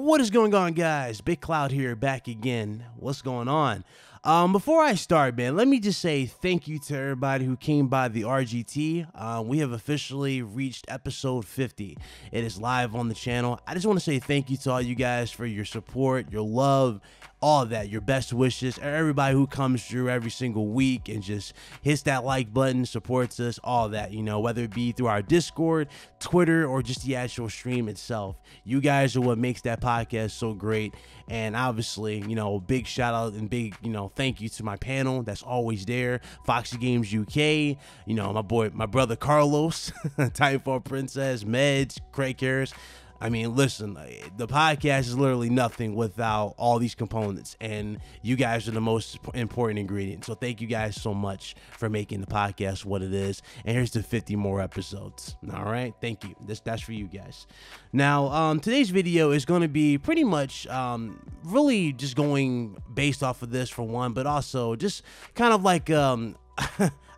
What is going on, guys? Big Cloud here, back again. What's going on? Before I start, man, let me just say thank you to everybody who came by the RGT. We have officially reached episode 50. It is live on the channel. I just want to say thank you to all you guys for your support, your love, all of that, your best wishes, everybody who comes through every single week and just hits that like button, supports us, all that, you know, whether it be through our Discord, Twitter, or just the actual stream itself. You guys are what makes that podcast so great. And obviously, you know, big shout out and big, you know, thank you to my panel that's always there. Foxy Games UK, you know, my brother Carlos, Titanfall Princess, Meds, Craig Harris. I mean, listen, the podcast is literally nothing without all these components, and you guys are the most important ingredient. So thank you guys so much for making the podcast what it is. And here's the 50 more episodes. All right, thank you. That's for you guys. Now, today's video is going to be pretty much really just going based off of this for one, but also just kind of like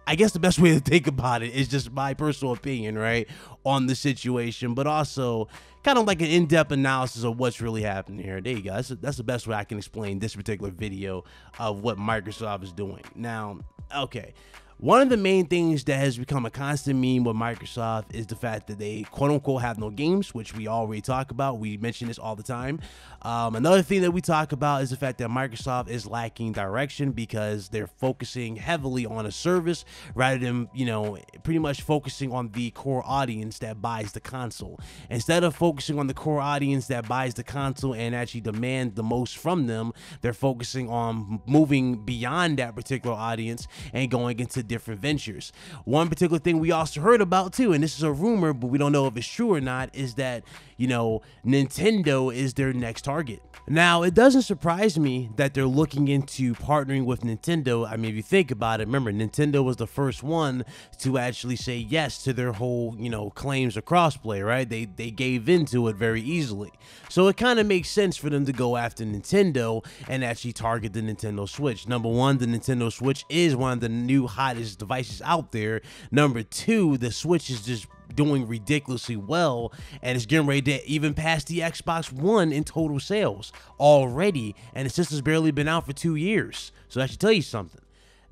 I guess the best way to think about it is just my personal opinion, right, on the situation, but also kind of like an in-depth analysis of what's really happening here. There you go. That's the best way I can explain this particular video of what Microsoft is doing. Now, okay. One of the main things that has become a constant meme with Microsoft is the fact that they quote-unquote have no games, which we already talk about. We mention this all the time. Another thing that we talk about is the fact that Microsoft is lacking direction because they're focusing heavily on a service rather than, you know, pretty much focusing on the core audience that buys the console. Instead of focusing on the core audience that buys the console and actually demand the most from them, they're focusing on moving beyond that particular audience and going into different ventures. One particular thing we also heard about too, and this is a rumor, but we don't know if it's true or not, is that, you know, Nintendo is their next target. Now, it doesn't surprise me that they're looking into partnering with Nintendo. I mean, if you think about it, remember, Nintendo was the first one to actually say yes to their whole, you know, claims of crossplay, right? They gave into it very easily. So it kind of makes sense for them to go after Nintendo and actually target the Nintendo Switch. Number one, the Nintendo Switch is one of the new hottest devices out there. Number two, the Switch is just doing ridiculously well, and it's getting ready to even pass the Xbox One in total sales already, and the system's barely been out for 2 years. So that should tell you something.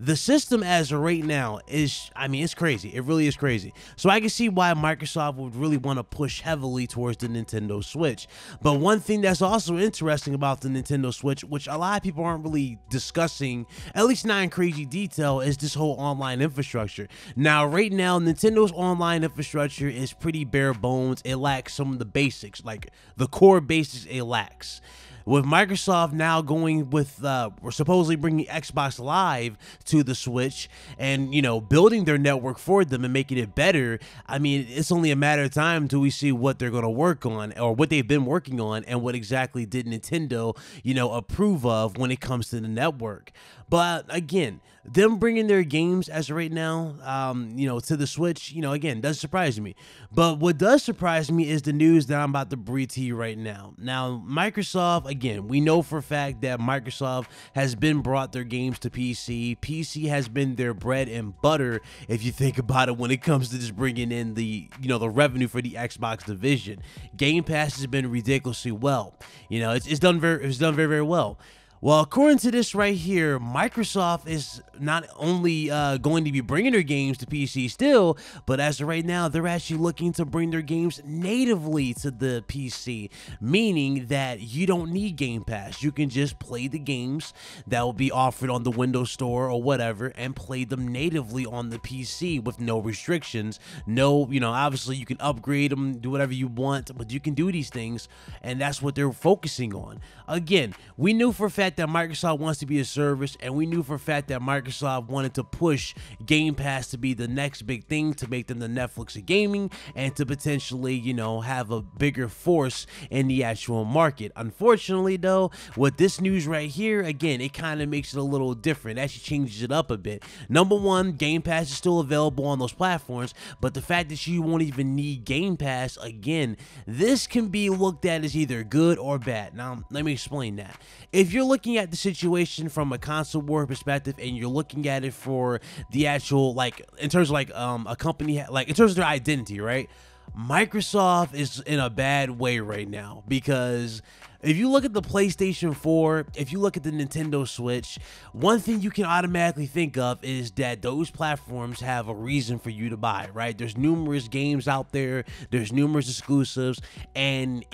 The system as of right now is, I mean, it's crazy. It really is crazy. So I can see why Microsoft would really want to push heavily towards the Nintendo Switch. But one thing that's also interesting about the Nintendo Switch, which a lot of people aren't really discussing, at least not in crazy detail, is this whole online infrastructure. Now, right now, Nintendo's online infrastructure is pretty bare bones. It lacks some of the basics, like the core basics it lacks. With Microsoft now going with, we're supposedly bringing Xbox Live to the Switch and, you know, building their network for them and making it better, I mean, it's only a matter of time until we see what they're going to work on or what they've been working on and what exactly did Nintendo, you know, approve of when it comes to the network. But again, them bringing their games as of right now, you know, to the Switch, you know, again, doesn't surprise me. But what does surprise me is the news that I'm about to breathe to you right now. Now, Microsoft, again, we know for a fact that Microsoft has been brought their games to PC. PC has been their bread and butter, if you think about it, when it comes to just bringing in the, you know, the revenue for the Xbox division. Game Pass has been ridiculously well. You know, it's done very, very well. Well, according to this right here, Microsoft is not only going to be bringing their games to PC still, but as of right now, they're actually looking to bring their games natively to the PC, meaning that you don't need Game Pass. You can just play the games that will be offered on the Windows Store or whatever and play them natively on the PC with no restrictions. No, you know, obviously you can upgrade them, do whatever you want, but you can do these things, and that's what they're focusing on. Again, we knew for a fact that Microsoft wants to be a service, and we knew for a fact that Microsoft wanted to push Game Pass to be the next big thing, to make them the Netflix of gaming, and to potentially, you know, have a bigger force in the actual market. Unfortunately, though, with this news right here, again, it kind of makes it a little different. It actually changes it up a bit. Number one, Game Pass is still available on those platforms, but the fact that you won't even need Game Pass, again, this can be looked at as either good or bad. Now, let me explain that. If you're looking at the situation from a console war perspective and you're looking at it for the actual, like, in terms of like a company, like in terms of their identity, right? Microsoft is in a bad way right now because If you look at the PlayStation 4, if you look at the Nintendo Switch, one thing you can automatically think of is that those platforms have a reason for you to buy, right? There's numerous games out there, there's numerous exclusives, and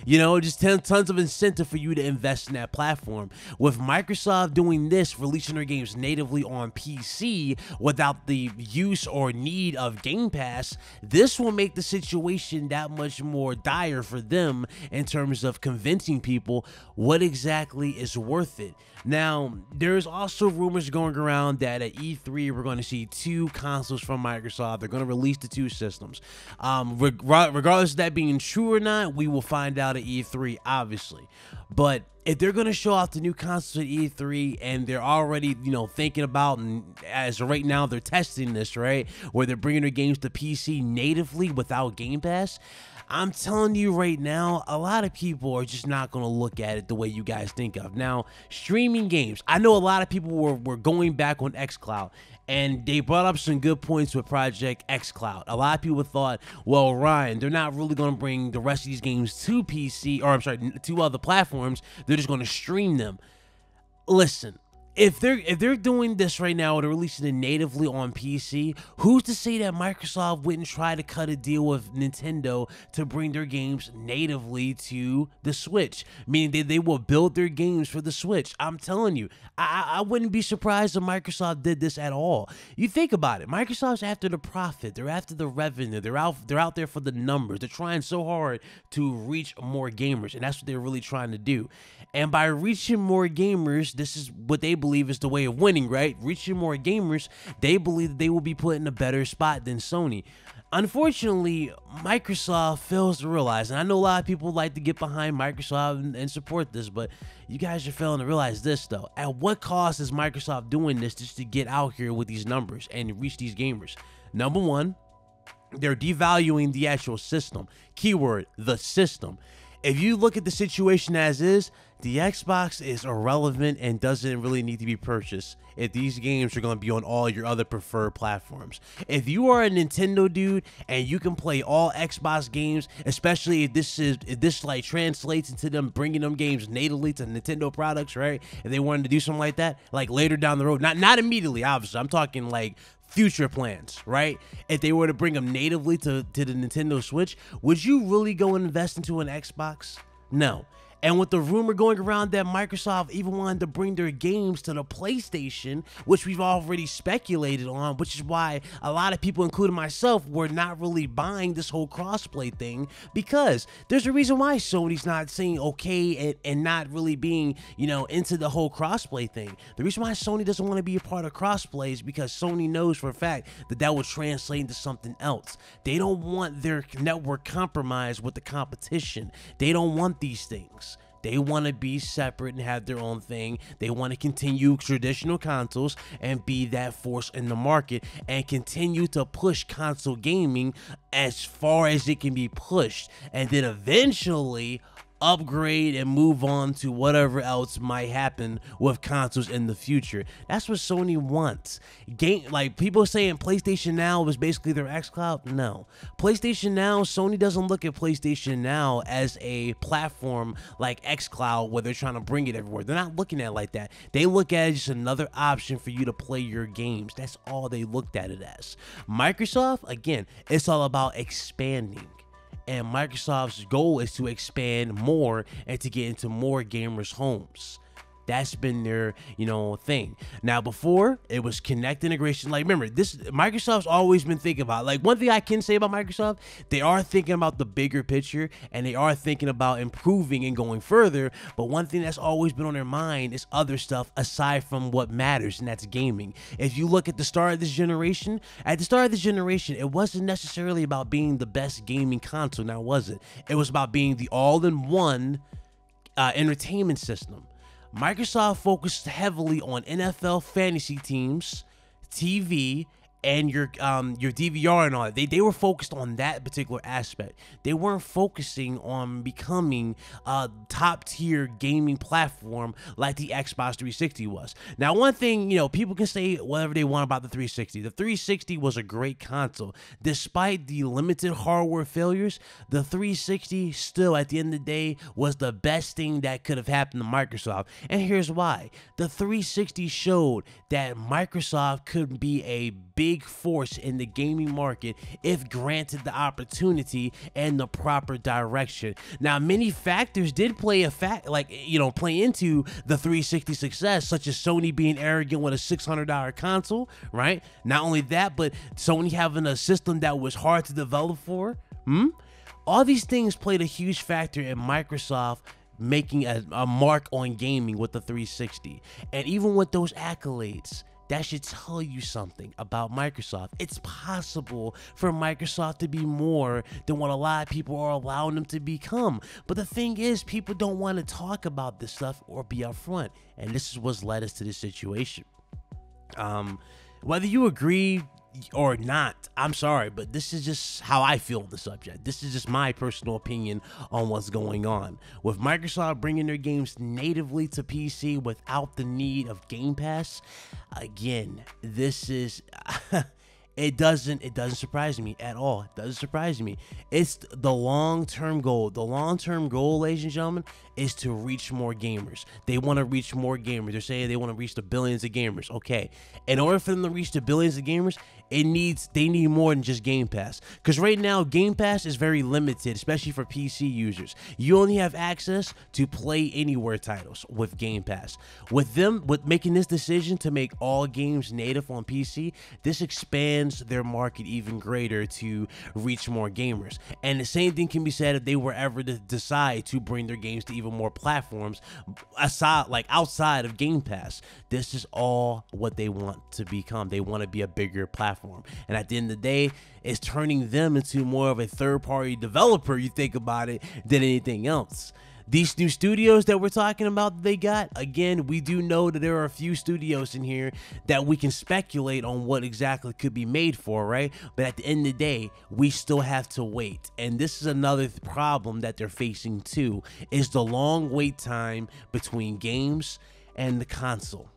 you know, just tons of incentive for you to invest in that platform. With Microsoft doing this, releasing their games natively on PC without the use or need of Game Pass, this will make the situation that much more dire for them in terms of convincing people what exactly is worth it. Now, there's also rumors going around that at E3 we're going to see 2 consoles from Microsoft. They're going to release the 2 systems. Regardless of that being true or not, we will find out at E3, obviously. But if they're going to show off the new consoles at E3 and they're already, you know, thinking about, and as of right now they're testing this, right, where they're bringing their games to PC natively without Game Pass, I'm telling you right now, a lot of people are just not going to look at it the way you guys think of. Now, streaming games, I know a lot of people were going back on xCloud, and they brought up some good points with Project xCloud. A lot of people thought, well, Ryan, they're not really going to bring the rest of these games to PC, or I'm sorry, to other platforms. They're just going to stream them. Listen, if they're doing this right now, they're releasing it natively on PC, who's to say that Microsoft wouldn't try to cut a deal with Nintendo to bring their games natively to the Switch? Meaning they will build their games for the Switch. I'm telling you, I wouldn't be surprised if Microsoft did this at all. You think about it, Microsoft's after the profit, they're after the revenue, they're out there for the numbers. They're trying so hard to reach more gamers, and that's what they're really trying to do. And by reaching more gamers, this is what they believe is the way of winning, right? Reaching more gamers, they believe that they will be put in a better spot than Sony. Unfortunately, Microsoft fails to realize, and I know a lot of people like to get behind Microsoft and support this, but you guys are failing to realize this, though. At what cost is Microsoft doing this just to get out here with these numbers and reach these gamers? Number one, they're devaluing the actual system. Keyword, the system. If you look at the situation as is, the Xbox is irrelevant and doesn't really need to be purchased if these games are going to be on all your other preferred platforms. If you are a Nintendo dude and you can play all Xbox games, especially if this like translates into them bringing them games natively to Nintendo products, right? If they wanted to do something like that, like later down the road, not immediately, obviously. I'm talking like future plans, right? If they were to bring them natively to the Nintendo Switch, would you really go and invest into an Xbox? No. And with the rumor going around that Microsoft even wanted to bring their games to the PlayStation, which we've already speculated on, which is why a lot of people, including myself, were not really buying this whole crossplay thing, because there's a reason why Sony's not saying okay and not really being, you know, into the whole crossplay thing. The reason why Sony doesn't want to be a part of crossplay is because Sony knows for a fact that that will translate into something else. They don't want their network compromised with the competition. They don't want these things. They want to be separate and have their own thing. They want to continue traditional consoles and be that force in the market and continue to push console gaming as far as it can be pushed, and then eventually upgrade and move on to whatever else might happen with consoles in the future. That's what Sony wants. Like people saying PlayStation Now was basically their xCloud. No. PlayStation Now, Sony doesn't look at PlayStation Now as a platform like xCloud where they're trying to bring it everywhere. They're not looking at it like that. They look at it as just another option for you to play your games. That's all they looked at it as. Microsoft, again, it's all about expanding. And Microsoft's goal is to expand more and to get into more gamers' homes. That's been their, you know, thing. Now, before, it was Kinect integration. Like, remember, this Microsoft's always been thinking about, like, one thing I can say about Microsoft, they are thinking about the bigger picture, and they are thinking about improving and going further. But one thing that's always been on their mind is other stuff aside from what matters, and that's gaming. If you look at the start of this generation, it wasn't necessarily about being the best gaming console. Now, was it? It was about being the all-in-one entertainment system. Microsoft focused heavily on NFL fantasy teams, TV, and your DVR and all that. They were focused on that particular aspect. They weren't focusing on becoming a top tier gaming platform like the Xbox 360 was. Now, one thing, you know, people can say whatever they want about the 360. The 360 was a great console. Despite the limited hardware failures, the 360 still at the end of the day was the best thing that could have happened to Microsoft. And here's why. The 360 showed that Microsoft could be a big force in the gaming market if granted the opportunity and the proper direction. Now, many factors did play into the 360 success, such as Sony being arrogant with a $600 console, right? Not only that, but Sony having a system that was hard to develop for. All these things played a huge factor in Microsoft making a mark on gaming with the 360. And even with those accolades, that should tell you something about Microsoft. It's possible for Microsoft to be more than what a lot of people are allowing them to become. But the thing is, people don't want to talk about this stuff or be upfront. And this is what's led us to this situation. Whether you agree or not, I'm sorry, but this is just how I feel on the subject. This is just my personal opinion on what's going on. With Microsoft bringing their games natively to PC without the need of Game Pass, again, this is... It doesn't surprise me at all. It doesn't surprise me. It's the long-term goal. The long-term goal, ladies and gentlemen, is to reach more gamers. They want to reach more gamers. They're saying they want to reach the billions of gamers. Okay. In order for them to reach the billions of gamers, they need more than just Game Pass. Because right now, Game Pass is very limited, especially for PC users. You only have access to Play Anywhere titles with Game Pass. With making this decision to make all games native on PC, this expands their market even greater to reach more gamers. And the same thing can be said if they were ever to decide to bring their games to even more platforms outside of Game Pass. This is all what they want to become. They want to be a bigger platform. And at the end of the day, it's turning them into more of a third-party developer, you think about it, than anything else. These new studios that we're talking about that they got, again, we do know that there are a few studios in here that we can speculate on what exactly could be made for, right? But at the end of the day, we still have to wait. And this is another problem that they're facing too, is the long wait time between games and the console.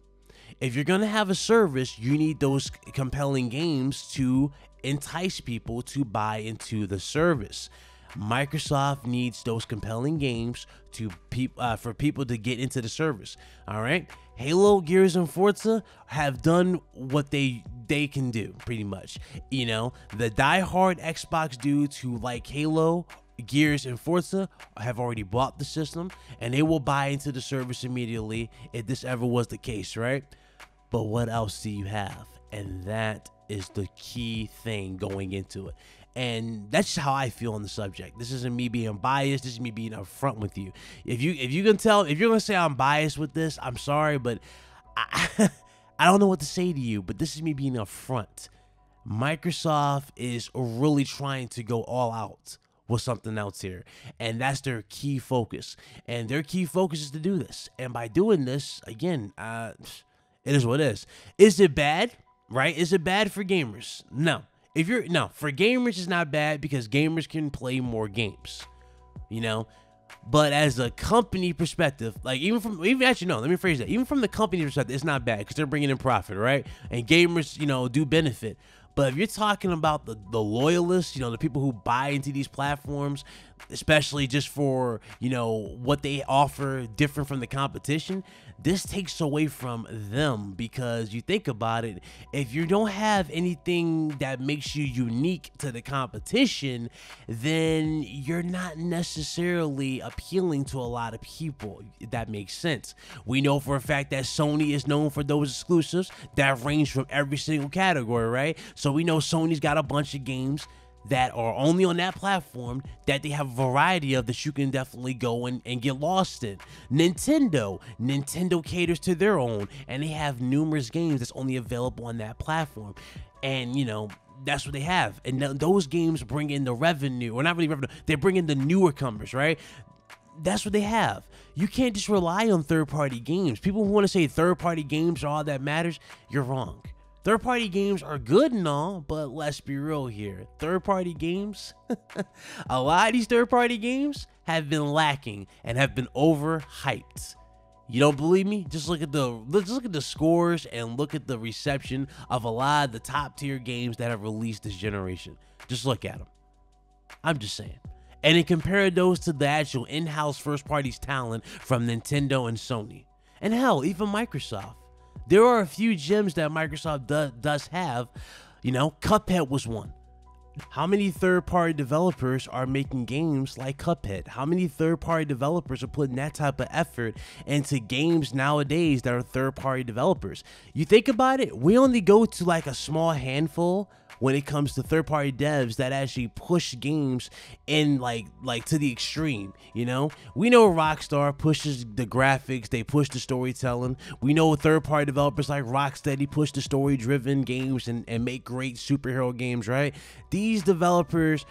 If you're going to have a service, you need those compelling games to entice people to buy into the service. Microsoft needs those compelling games for people to get into the service. All right, Halo, Gears, and Forza have done what they can do, pretty much. You know, the diehard Xbox dudes who like Halo, Gears, and Forza have already bought the system, and they will buy into the service immediately if this ever was the case, right? But what else do you have? And that is the key thing going into it. And that's just how I feel on the subject. This isn't me being biased. This is me being upfront with you. If you're gonna say I'm biased with this, I'm sorry, but I don't know what to say to you. But this is me being upfront. Microsoft is really trying to go all out with something else here, and that's their key focus. And their key focus is to do this. And by doing this, again, it is what it is. Is it bad? Right? Is it bad for gamers? No. For gamers, it's not bad because gamers can play more games, you know. But as a company perspective, like let me rephrase that. Even from the company perspective, it's not bad because they're bringing in profit, right? And gamers, do benefit. But if you're talking about the loyalists, the people who buy into these platforms, especially just for, what they offer different from the competition, this takes away from them, because you think about it, if you don't have anything that makes you unique to the competition, then you're not necessarily appealing to a lot of people, if that makes sense. We know for a fact that Sony is known for those exclusives that range from every single category, right? So we know Sony's got a bunch of games that are only on that platform that they have a variety of that you can definitely go and get lost in. Nintendo caters to their own, and they have numerous games that's only available on that platform. And, that's what they have. And those games bring in the revenue, or not really revenue, they bring in the newer comers, right? That's what they have. You can't just rely on third-party games. People who want to say third-party games are all that matters, you're wrong. Third-party games are good and all, but let's be real here. Third-party games, a lot of these third-party games have been lacking and have been overhyped. You don't believe me? Just look at the scores and look at the reception of a lot of the top-tier games that have released this generation. Just look at them. I'm just saying. And then compare those to the actual in-house first-party talent from Nintendo and Sony. And hell, even Microsoft. There are a few gems that Microsoft does have. You know, Cuphead was one. How many third-party developers are making games like Cuphead? How many third-party developers are putting that type of effort into games nowadays that are third-party developers? You think about it, we only go to like a small handful when it comes to third-party devs that actually push games in like to the extreme. You know, we know Rockstar pushes the graphics, they push the storytelling. We know third-party developers like Rocksteady push the story-driven games and make great superhero games, right? These developers,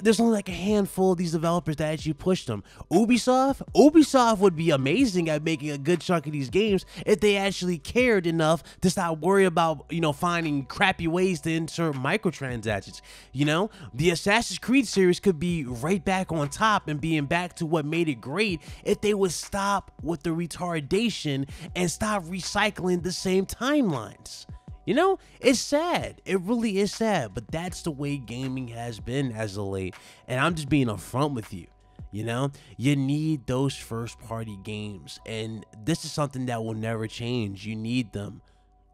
there's only like a handful of these developers that actually push them. Ubisoft would be amazing at making a good chunk of these games if they actually cared enough to stop worrying about, you know, finding crappy ways to insert microtransactions. You know, the Assassin's Creed series could be right back on top and being back to what made it great if they would stop with the retardation and stop recycling the same timelines. You know, it's sad. It really is sad, but that's the way gaming has been as of late. And I'm just being upfront with you. You know, you need those first party games, and this is something that will never change. You need them.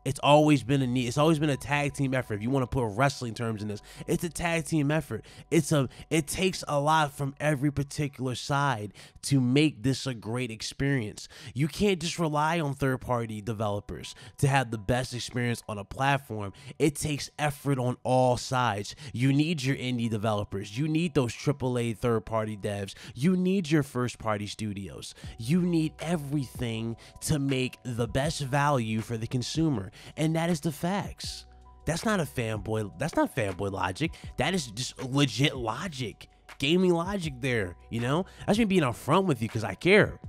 It's always been a need. It's always been a tag team effort. If you want to put wrestling terms in this, it's a tag team effort. It takes a lot from every particular side to make this a great experience. You can't just rely on third-party developers to have the best experience on a platform. It takes effort on all sides. You need your indie developers. You need those AAA third-party devs. You need your first-party studios. You need everything to make the best value for the consumer. And that is the facts. That's not fanboy logic. That is just legit logic. Gaming logic there, you know? That's me being upfront with you because I care.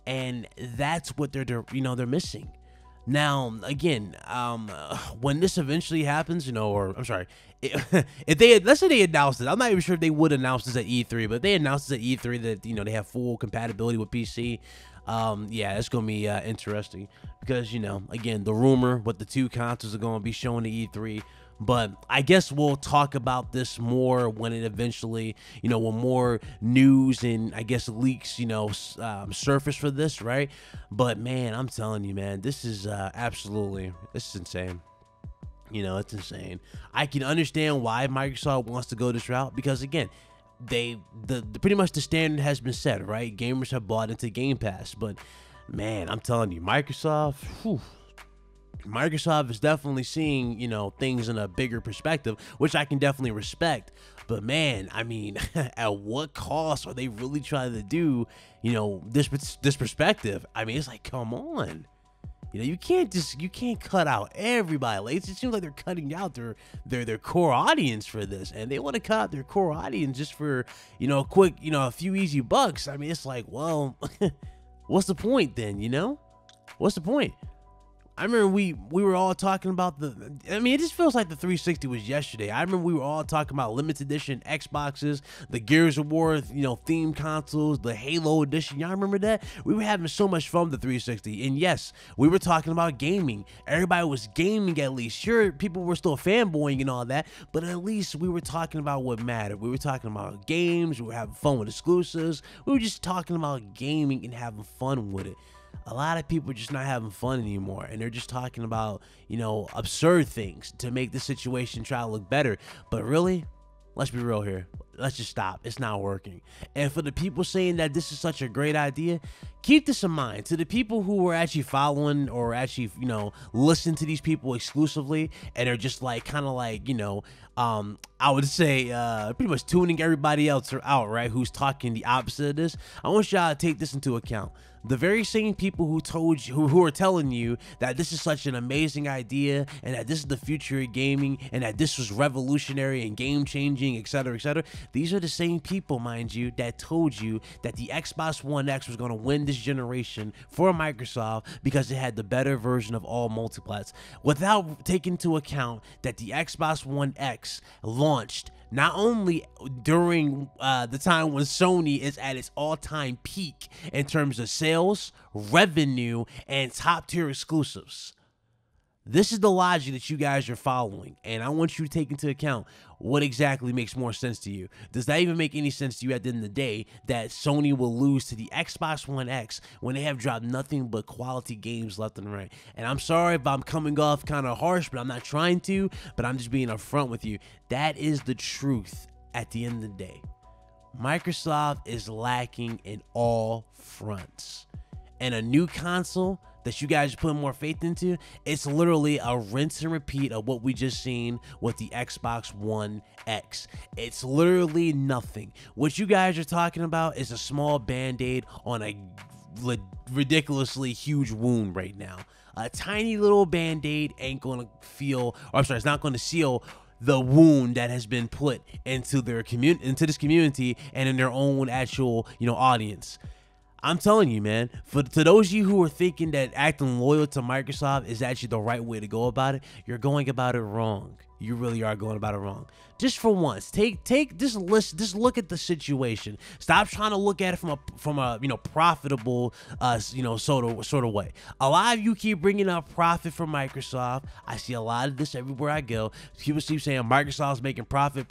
And that's what they're missing. Now, again, when this eventually happens, you know, or I'm sorry, let's say they announced it. I'm not even sure if they would announce this at E3, but if they announced this at E3 that, you know, they have full compatibility with PC. Yeah, it's gonna be interesting because, you know, again, the rumor what the two consoles are gonna be showing at E3. But I guess we'll talk about this more when it eventually, you know, when more news and I guess leaks, you know, surface for this, right? But man, I'm telling you, man, this is this is insane. You know, it's insane. I can understand why Microsoft wants to go this route because, again, pretty much the standard has been set, right? Gamers have bought into Game Pass, but man, I'm telling you, Microsoft is definitely seeing, you know, things in a bigger perspective, which I can definitely respect. But man, I mean, at what cost are they really trying to do, you know, this perspective? I mean, it's like, come on. You know, you can't cut out everybody. Like, it seems like they're cutting out their core audience for this, and they want to cut out their core audience just for, you know, a few easy bucks. I mean, it's like, well, what's the point then? You know, what's the point? I remember we were all talking about I mean, it just feels like the 360 was yesterday. I remember we were all talking about limited edition Xboxes, the Gears of War, you know, themed consoles, the Halo edition. Y'all remember that? We were having so much fun with the 360. And yes, we were talking about gaming. Everybody was gaming at least. Sure, people were still fanboying and all that, but at least we were talking about what mattered. We were talking about games. We were having fun with exclusives. We were just talking about gaming and having fun with it. A lot of people are just not having fun anymore, and they're just talking about, you know, absurd things to make the situation try to look better. But really, let's be real here. Let's just stop. It's not working. And for the people saying that this is such a great idea, keep this in mind. To the people who are actually following or actually, you know, listen to these people exclusively and are just like kind of like, you know, I would say pretty much tuning everybody else out, right, who's talking the opposite of this. I want y'all to take this into account. The very same people who told you, who are telling you that this is such an amazing idea and that this is the future of gaming and that this was revolutionary and game changing, etc., etc. These are the same people, mind you, that told you that the Xbox One X was going to win this generation for Microsoft because it had the better version of all multiplats, without taking into account that the Xbox One X launched not only during the time when Sony is at its all-time peak in terms of sales, revenue, and top-tier exclusives. This is the logic that you guys are following, and I want you to take into account what exactly makes more sense to you. Does that even make any sense to you at the end of the day that Sony will lose to the Xbox One X when they have dropped nothing but quality games left and right? And I'm sorry if I'm coming off kind of harsh, but I'm not trying to, but I'm just being upfront with you. That is the truth at the end of the day. Microsoft is lacking in all fronts. And a new console that you guys are putting more faith into, it's literally a rinse and repeat of what we just seen with the Xbox One X. It's literally nothing. What you guys are talking about is a small band-aid on a ridiculously huge wound right now. A tiny little band-aid ain't gonna feel, or I'm sorry, it's not gonna seal the wound that has been put into their community, into this community, and in their own actual, audience. I'm telling you, man, to those of you who are thinking that acting loyal to Microsoft is actually the right way to go about it, you're going about it wrong. You really are going about it wrong. Just for once, take this list, just look at the situation. Stop trying to look at it from a profitable sort of way. A lot of you keep bringing up profit from Microsoft. I see a lot of this everywhere I go. People keep saying Microsoft's making profit.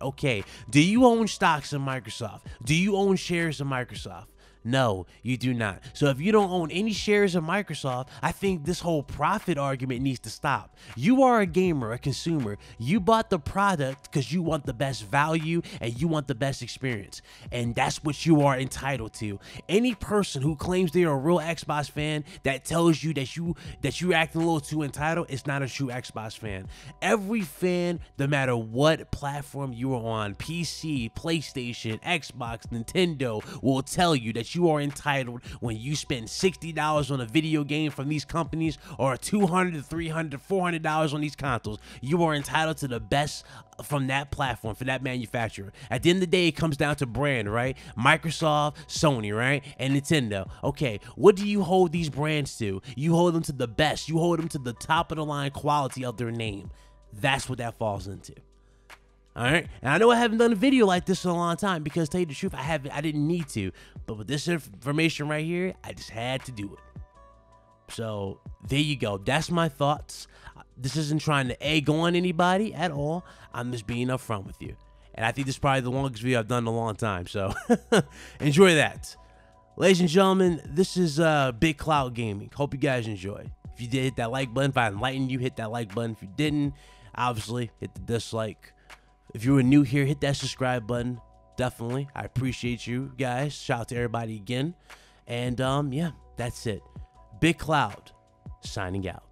Okay, do you own stocks in Microsoft? Do you own shares in Microsoft? No, you do not. So if you don't own any shares of Microsoft, I think this whole profit argument needs to stop. You are a gamer, a consumer. You bought the product because you want the best value and you want the best experience. And that's what you are entitled to. Any person who claims they're a real Xbox fan that tells you that you're acting a little too entitled is not a true Xbox fan. Every fan, no matter what platform you are on, PC, PlayStation, Xbox, Nintendo, will tell you that you are entitled when you spend $60 on a video game from these companies or $200, $300, $400 on these consoles. You are entitled to the best from that platform, for that manufacturer. At the end of the day, it comes down to brand, right? Microsoft, Sony, right? And Nintendo. Okay, what do you hold these brands to? You hold them to the best. You hold them to the top of the line quality of their name. That's what that falls into. All right, and I know I haven't done a video like this in a long time because, to tell you the truth, I didn't need to, but with this information right here, I just had to do it. So there you go. That's my thoughts. This isn't trying to egg on anybody at all. I'm just being upfront with you, and I think this is probably the longest video I've done in a long time. So enjoy that, ladies and gentlemen. This is Big Cloud Gaming. Hope you guys enjoy. If you did, hit that like button. If I enlightened you, hit that like button. If you didn't, obviously hit the dislike. If you were new here, hit that subscribe button. Definitely. I appreciate you guys. Shout out to everybody again. And yeah, that's it. Big Cloud signing out.